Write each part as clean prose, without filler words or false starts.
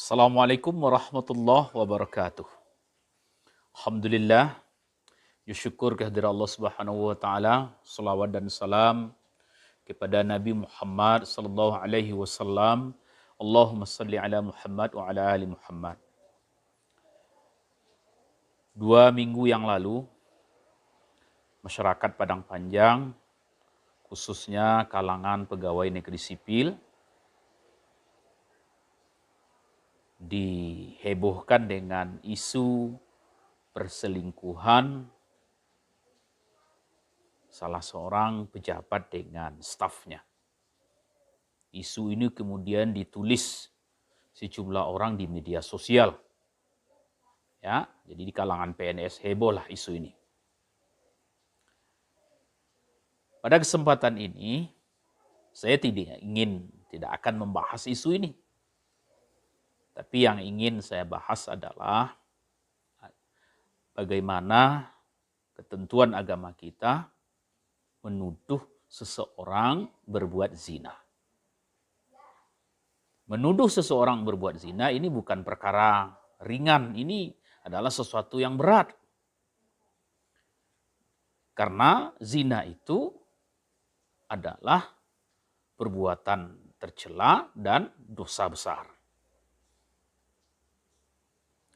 Assalamualaikum warahmatullahi wabarakatuh. Alhamdulillah, syukur kehadirat Allah Subhanahu wa taala, salawat dan salam kepada Nabi Muhammad sallallahu alaihi wasallam. Allahumma salli ala Muhammad wa ala ali Muhammad. 2 minggu yang lalu, masyarakat Padang Panjang, khususnya kalangan pegawai negeri sipil, dihebohkan dengan isu perselingkuhan salah seorang pejabat dengan stafnya. Isu ini kemudian ditulis sejumlah orang di media sosial. Ya, jadi di kalangan PNS heboh lah isu ini. Pada kesempatan ini, saya tidak akan membahas isu ini. Tapi yang ingin saya bahas adalah bagaimana ketentuan agama kita menuduh seseorang berbuat zina. Menuduh seseorang berbuat zina ini bukan perkara ringan, ini adalah sesuatu yang berat. Karena zina itu adalah perbuatan tercela dan dosa besar.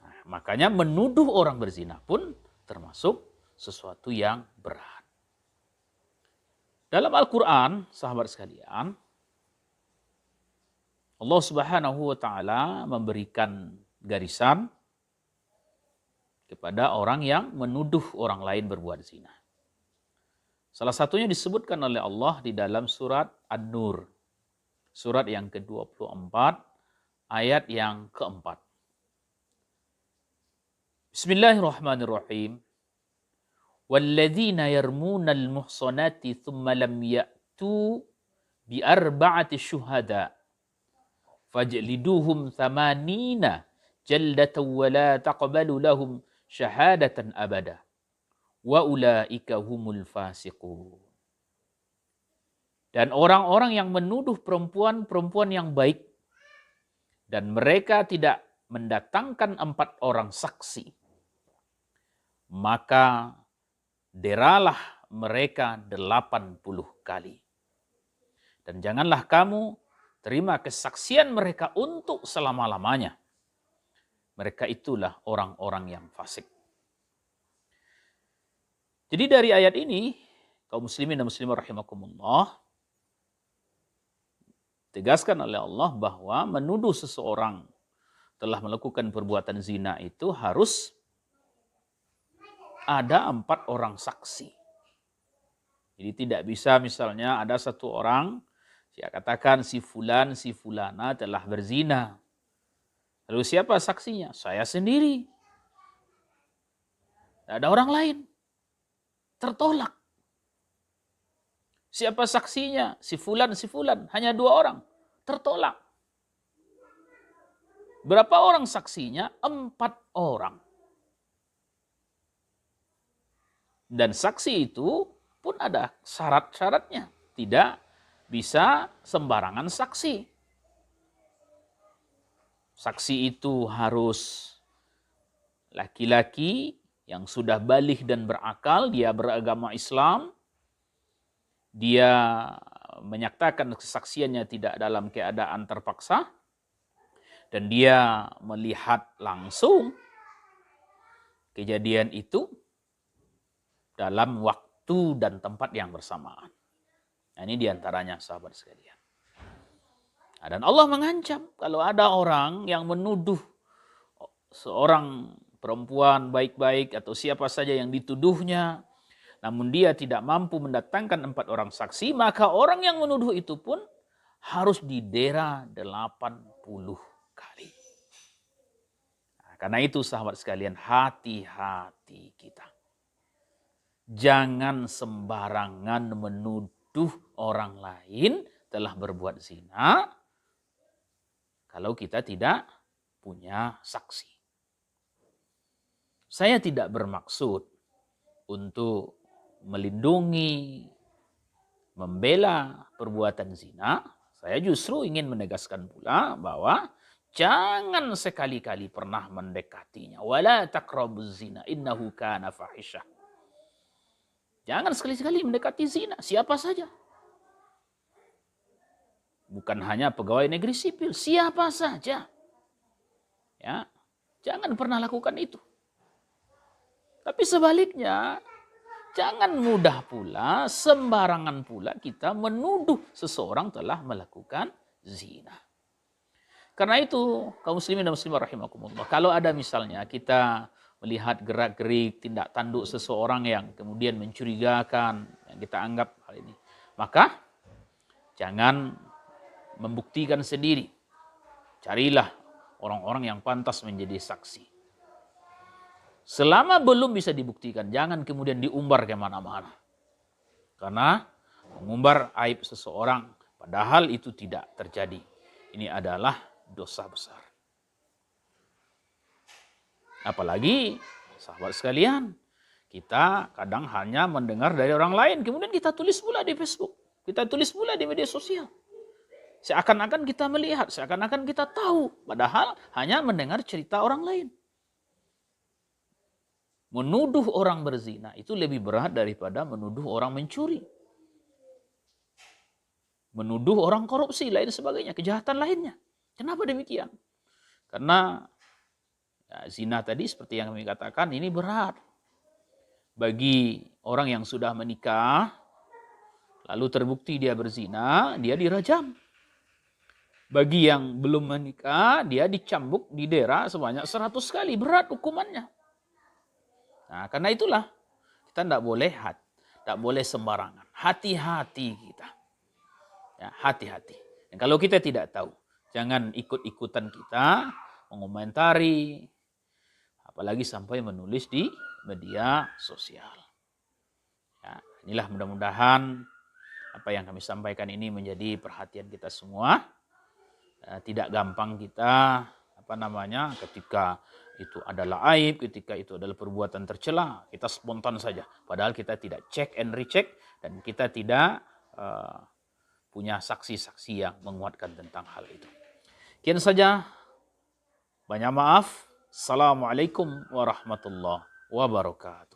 Nah, makanya menuduh orang berzina pun termasuk sesuatu yang berat. Dalam Al-Quran, sahabat sekalian, Allah Subhanahu wa taala memberikan garisan kepada orang yang menuduh orang lain berbuat zina. Salah satunya disebutkan oleh Allah di dalam surat An-Nur, surat yang ke-24, ayat yang keempat. Bismillahirrahmanirrahim. Walladzina yarmunal muhsanati thumma lam ya'tu bi arba'ati syuhada fajliduhum thamanina jaldatan wa la taqbalu lahum syahadatan abada wa ulaika humul fasiqun. Dan orang-orang yang menuduh perempuan yang baik dan mereka tidak mendatangkan 4 orang saksi, maka deralah mereka 80 kali. Dan janganlah kamu terima kesaksian mereka untuk selama-lamanya. Mereka itulah orang-orang yang fasik. Jadi dari ayat ini, kaum muslimin dan muslimah rahimakumullah, tegaskan oleh Allah bahwa menuduh seseorang telah melakukan perbuatan zina itu harus ada 4 orang saksi. Jadi tidak bisa misalnya ada 1 orang, saya katakan si fulan, si fulana telah berzina. Lalu siapa saksinya? Saya sendiri. Tidak ada orang lain. Tertolak. Siapa saksinya? Si fulan, si fulan. Hanya 2 orang. Tertolak. Berapa orang saksinya? 4 orang. Dan saksi itu pun ada syarat-syaratnya. Tidak bisa sembarangan saksi. Saksi itu harus laki-laki yang sudah baligh dan berakal, dia beragama Islam, dia menyatakan kesaksiannya tidak dalam keadaan terpaksa, dan dia melihat langsung kejadian itu dalam waktu dan tempat yang bersamaan. Nah, ini diantaranya sahabat sekalian. Dan Allah mengancam kalau ada orang yang menuduh seorang perempuan baik-baik atau siapa saja yang dituduhnya, namun dia tidak mampu mendatangkan 4 orang saksi, maka orang yang menuduh itu pun harus didera 80 kali. Nah, karena itu sahabat sekalian, hati-hati kita. Jangan sembarangan menuduh orang lain telah berbuat zina kalau kita tidak punya saksi. Saya tidak bermaksud untuk melindungi, membela perbuatan zina. Saya justru ingin menegaskan pula bahwa Jangan sekali-kali pernah mendekatinya. Wala taqrabuz zina innahu kana fahisyah. Jangan sekali-kali mendekati zina, siapa saja. Bukan hanya pegawai negeri sipil, siapa saja. Ya, jangan pernah lakukan itu. Tapi sebaliknya, jangan mudah pula, sembarangan pula kita menuduh seseorang telah melakukan zina. Karena itu, kaum muslimin dan muslimah rahimakumullah, kalau ada misalnya kita melihat gerak-gerik, tindak tanduk seseorang yang kemudian mencurigakan, yang kita anggap hal ini, maka jangan membuktikan sendiri. Carilah orang-orang yang pantas menjadi saksi. Selama belum bisa dibuktikan, jangan kemudian diumbar kemana-mana. Karena mengumbar aib seseorang, padahal itu tidak terjadi. Ini adalah dosa besar. Apalagi, sahabat sekalian, kita kadang hanya mendengar dari orang lain, kemudian kita tulis pula di Facebook, kita tulis pula di media sosial. Seakan-akan kita melihat, seakan-akan kita tahu, padahal hanya mendengar cerita orang lain. Menuduh orang berzina itu lebih berat daripada menuduh orang mencuri. Menuduh orang korupsi, lain sebagainya, kejahatan lainnya. Kenapa demikian? Karena ya, zina tadi seperti yang kami katakan, ini berat. Bagi orang yang sudah menikah, lalu terbukti dia berzina, dia dirajam. Bagi yang belum menikah, dia dicambuk, didera sebanyak 100 kali. Berat hukumannya. Nah, karena itulah kita tidak boleh sembarangan. Hati-hati kita. Ya, hati-hati. Dan kalau kita tidak tahu, jangan ikut-ikutan kita mengomentari, apalagi sampai menulis di media sosial. Ya, inilah mudah-mudahan apa yang kami sampaikan ini menjadi perhatian kita semua. Tidak gampang kita ketika itu adalah aib, ketika itu adalah perbuatan tercela, kita spontan saja. Padahal kita tidak cek and recheck dan kita tidak punya saksi-saksi yang menguatkan tentang hal itu. Sekian saja. Banyak maaf. Assalamualaikum warahmatullahi wabarakatuh.